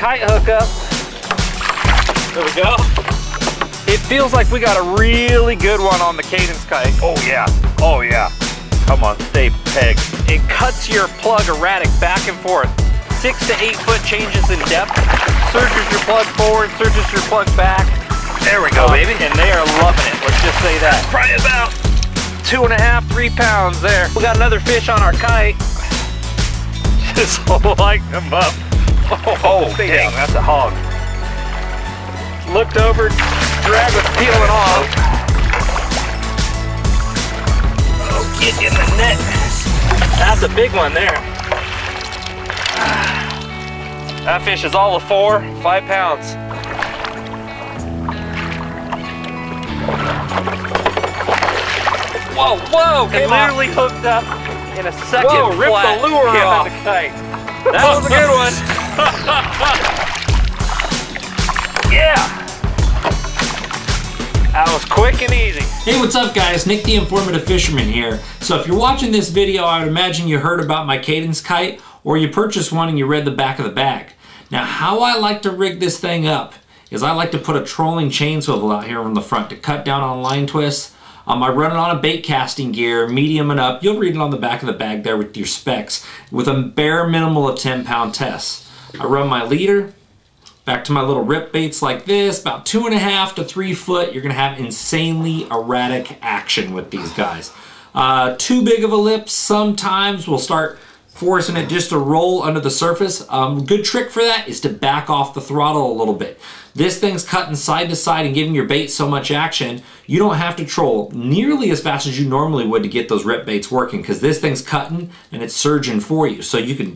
kite hookup. There we go. It feels like we got a really good one on the Cadence Kite. Oh yeah, oh yeah. Come on, stay pegged. It cuts your plug erratic back and forth. 6 to 8 foot changes in depth. Surges your plug forward, surges your plug back. There we go, baby. And they are loving it, let's just say that. Probably about 2.5, 3 pounds there. We got another fish on our kite. just light them up. Oh dang, that's a hog. Looked over, drag was peeling off. Oh, get in the net. That's a big one there. That fish is all of 4, 5 pounds. Whoa, whoa! It literally hooked up in a second. Whoa, ripped flat. the lure off. The kite. That was a good one. Yeah! That was quick and easy. Hey, what's up guys? Nick the Informative Fisherman here. So if you're watching this video, I would imagine you heard about my Cadence Kite, or you purchased one and you read the back of the bag. Now, how I like to rig this thing up is I like to put a trolling chain swivel out here on the front to cut down on line twists. I run it on a bait casting gear, medium and up. You'll read it on the back of the bag there with your specs, with a bare minimal of 10-pound tests. I run my leader back to my little rip baits like this, about 2.5 to 3 foot. You're gonna have insanely erratic action with these guys. Too big of a lip sometimes will start forcing it just to roll under the surface. Good trick for that is to back off the throttle a little bit. This thing's cutting side to side and giving your bait so much action, you don't have to troll nearly as fast as you normally would to get those rip baits working, because this thing's cutting and it's surging for you. So you can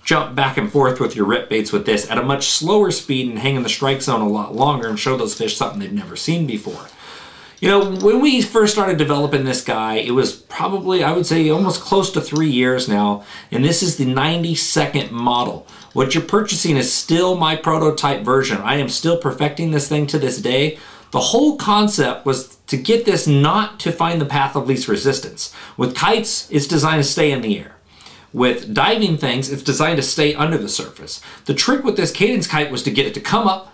jump back and forth with your rip baits with this at a much slower speed and hang in the strike zone a lot longer and show those fish something they've never seen before. You know, when we first started developing this guy, it was probably, I would say, almost close to 3 years now, and this is the 92nd model. What you're purchasing is still my prototype version. I am still perfecting this thing to this day. The whole concept was to get this not to find the path of least resistance. With kites, it's designed to stay in the air. With diving things, it's designed to stay under the surface. The trick with this Cadence Kite was to get it to come up,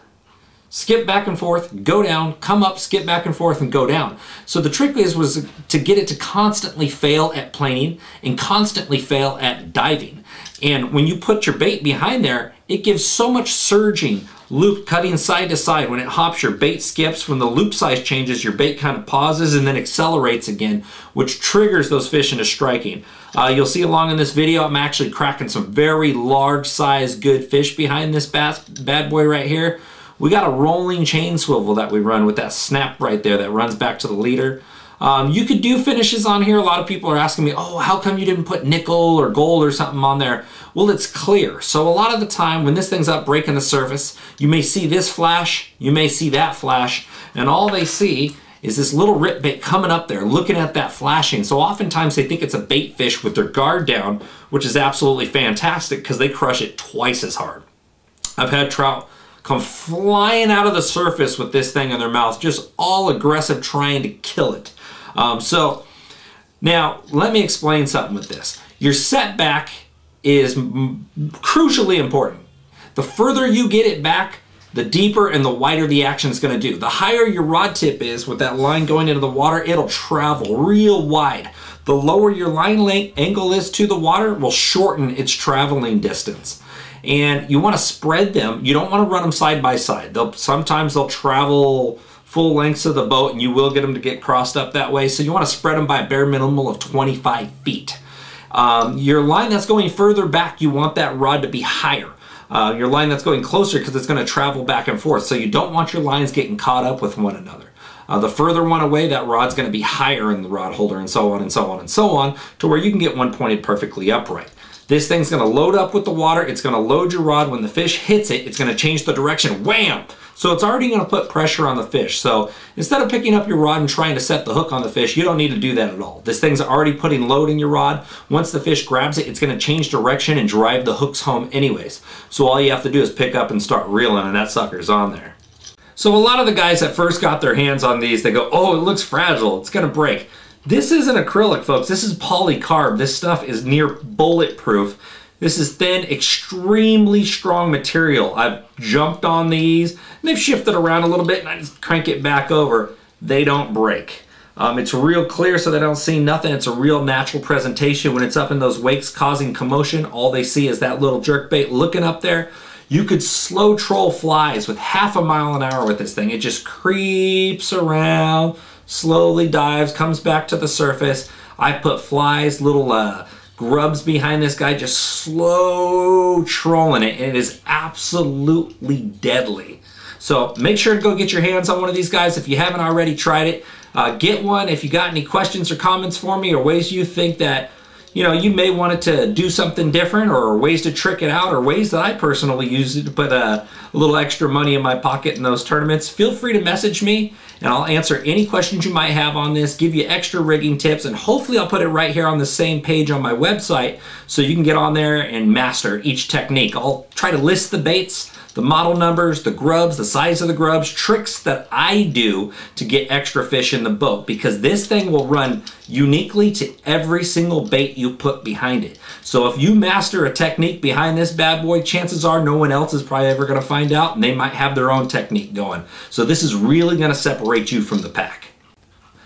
skip back and forth, go down, come up, skip back and forth, and go down. So the trick was to get it to constantly fail at planing and constantly fail at diving. And when you put your bait behind there, it gives so much surging, loop cutting side to side. When it hops, your bait skips. When the loop size changes, your bait kind of pauses and then accelerates again, which triggers those fish into striking. You'll see along in this video, I'm actually cracking some very large size good fish behind this bad boy right here. We got a rolling chain swivel that we run with that snap right there that runs back to the leader. You could do finishes on here. A lot of people are asking me, oh, how come you didn't put nickel or gold or something on there? Well, it's clear. So a lot of the time when this thing's up breaking the surface, you may see this flash, you may see that flash, and all they see is this little rip bait coming up there looking at that flashing. So oftentimes they think it's a bait fish with their guard down, which is absolutely fantastic because they crush it twice as hard. I've had trout come flying out of the surface with this thing in their mouth, just all aggressive trying to kill it. So now let me explain something with this. Your setback is crucially important. The further you get it back, the deeper and the wider the action is going to do. The higher your rod tip is with that line going into the water, it'll travel real wide. The lower your line length angle is to the water will shorten its traveling distance. And you want to spread them. You don't want to run them side by side. Sometimes they'll travel full lengths of the boat and you will get them to get crossed up that way. So you want to spread them by a bare minimal of 25 feet. Your line that's going further back, you want that rod to be higher. Your line that's going closer because it's going to travel back and forth. So you don't want your lines getting caught up with one another. The further one away, that rod's going to be higher in the rod holder and so on and so on and so on to where you can get one pointed perfectly upright. This thing's going to load up with the water. It's going to load your rod. When the fish hits it, it's going to change the direction. Wham! So it's already going to put pressure on the fish. So instead of picking up your rod and trying to set the hook on the fish, you don't need to do that at all. This thing's already putting load in your rod. Once the fish grabs it, it's going to change direction and drive the hooks home anyways. So all you have to do is pick up and start reeling, and that sucker's on there. So a lot of the guys that first got their hands on these, they go, oh, it looks fragile. It's going to break. This isn't acrylic, folks. This is polycarb. This stuff is near bulletproof. This is thin, extremely strong material. I've jumped on these, and they've shifted around a little bit, and I just crank it back over. They don't break. It's real clear so they don't see nothing. It's a real natural presentation. When it's up in those wakes causing commotion, all they see is that little jerkbait looking up there. You could slow troll flies with 0.5 mile an hour with this thing. It just creeps around, slowly dives, comes back to the surface. I put flies, little grubs behind this guy, just slow trolling it, and it is absolutely deadly. So make sure to go get your hands on one of these guys if you haven't already tried it. Get one. If you got any questions or comments for me, or ways you think that you may want it to do something different, or ways to trick it out, or ways that I personally use it to put a little extra money in my pocket in those tournaments, feel free to message me and I'll answer any questions you might have on this, give you extra rigging tips, and hopefully I'll put it right here on the same page on my website so you can get on there and master each technique. I'll try to list the baits, the model numbers, the grubs, the size of the grubs, tricks that I do to get extra fish in the boat, because this thing will run uniquely to every single bait you put behind it. So if you master a technique behind this bad boy, chances are no one else is probably ever going to find out, and they might have their own technique going. So this is really going to separate you from the pack.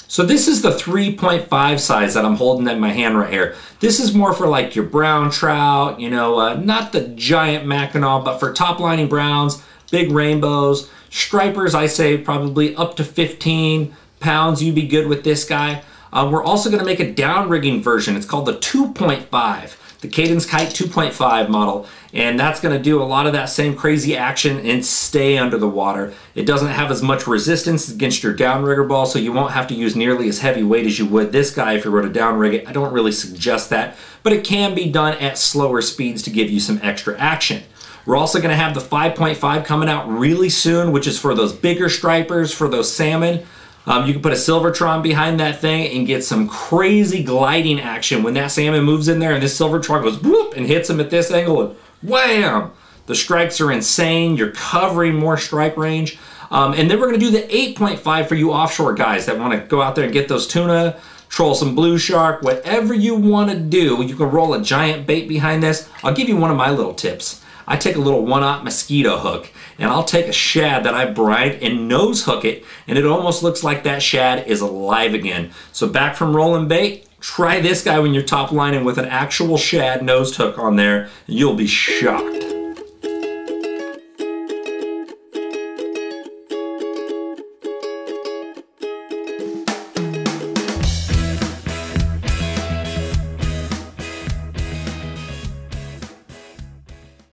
So this is the 3.5 size that I'm holding in my hand right here. This is more for like your brown trout, not the giant Mackinaw, but for top lining browns, big rainbows, stripers. I say probably up to 15 pounds. You'd be good with this guy. We're also going to make a down rigging version. It's called the 2.5. The Cadence Kite 2.5 model, and that's going to do a lot of that same crazy action and stay under the water. It doesn't have as much resistance against your downrigger ball, so you won't have to use nearly as heavy weight as you would this guy if you were to downrig it. I don't really suggest that, but it can be done at slower speeds to give you some extra action. We're also going to have the 5.5 coming out really soon, which is for those bigger stripers, for those salmon. You can put a Silvertron behind that thing and get some crazy gliding action when that salmon moves in there and this Silvertron goes whoop and hits him at this angle and wham! The strikes are insane. You're covering more strike range. And then we're going to do the 8.5 for you offshore guys that want to go out there and get those tuna, troll some blue shark, whatever you want to do. You can roll a giant bait behind this. I'll give you one of my little tips. I take a little 1/0 mosquito hook, and I'll take a shad that I brined and nose hook it, and it almost looks like that shad is alive again. So back from rolling bait, try this guy when you're top lining with an actual shad nose hook on there, and you'll be shocked.